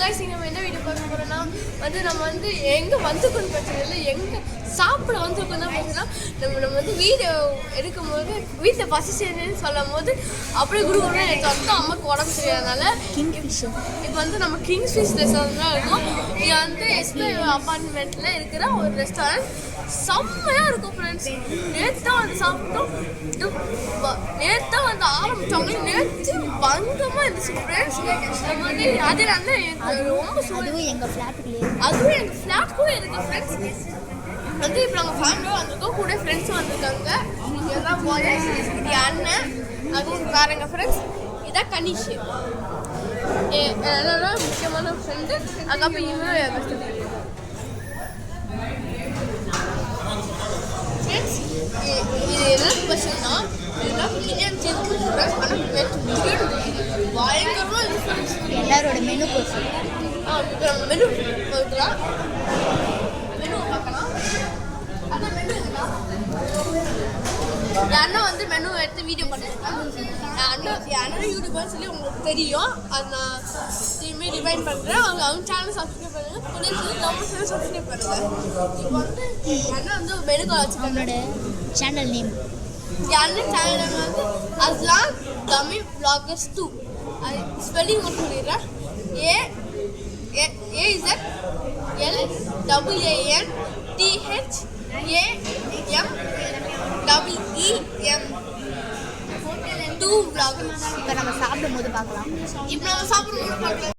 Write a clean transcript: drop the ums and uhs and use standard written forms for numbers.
guys, நம்ம என்ன video பார்க்க போறோம்னா வந்து நம்ம வந்து எங்க வந்துக்கணும் பிரச்சனை இல்லை, எங்க சாப்பிட வந்துருக்கோம் தான் பிரச்சனை. நம்ம வந்து வீடியோ எடுக்கும்போது வீட்டில் பசிச்சேன்னு சொல்லும் போது அப்படியே குடுக்கணும் எனக்கு வந்து அம்மாவுக்கு உடம்பு சரியாதனால இப்போ வந்து நம்ம கிங்ஸ் ஃபிஷ் ரெஸ்டாரண்ட் தான் இருக்கும். இது வந்து எஸ்பி அப்பார்ட்மெண்ட்ல இருக்கிற ஒரு ரெஸ்டாரண்ட். செம்மையாக இருக்கும் ஃப்ரெண்ட்ஸ். நேற்று தான் வந்து சாப்பிட்டோம், நேற்று தான் வந்து ஆரம்பித்தவங்க, நேற்று பங்கமாக இருந்துச்சு ஃப்ரெண்ட்ஸ். நம்ம வந்து அதனால எனக்கு ரொம்ப அதுவும் எங்கள் ஃப்ளாட் கூட இருக்குது ஃப்ரெண்ட்ஸ். வந்து இப்போ நாங்கள் ஃபேமிலியாக வந்திருக்கோம், கூட ஃப்ரெண்ட்ஸும் வந்திருக்காங்க. இதெல்லாம் போய் இது அண்ணன், அதுவும் பாருங்க ஃப்ரெண்ட்ஸ். இதான் கனிஷ், என்னோட முக்கியமான ஃப்ரெண்டு. அதுக்கப்புறம் இவரும் என் பெஸ்ட் ஃப்ரெண்ட் ஃப்ரெண்ட்ஸ். இது என்ன ஸ்பெஷல்னா இதெல்லாம் பிரியாணி சேர்த்து ஃப்ரெண்ட்ஸ். ஆனால் பயங்கரமாக இது ஃப்ரெண்ட்ஸ். எல்லாரோட மெனு போச்சு. இப்போ நம்ம மெனு பார்க்கலாம், மெனு பார்க்கலாம். அதான் மெனு இருக்குன்னா என் அண்ணன் வந்து மெனு எடுத்து வீடியோ பண்ணியிருக்கேன். என் அண்ணன் யூடியூபர்னு சொல்லி உங்களுக்கு தெரியும். அது நான் திரும்பி ரிமைண்ட் பண்ணுறேன். அவங்க சேனல் சப்ஸ்கிரைப் பண்ணுங்க, கூட சொல்லி கவர்மெண்ட் சேனல் சப்ஸ்கிரைப் பண்ணுங்க. இப்போ வந்து என் அண்ணன் வந்து மெனு வச்சுக்கோங்க. சேனல் நேம் என் அண்ணன் சேனல் நேம் வந்து அஸ்லான் தமிழ் vloggers 2. அது ஸ்பெல்லிங் மட்டும் சொல்லிடுறேன். AZLANTHAMEEM 2 vloggers. இப்போ நம்ம சாப்பிடும்போது பார்க்கலாம். இப்போ நம்ம சாப்பிடும்போது பார்க்கலாம்.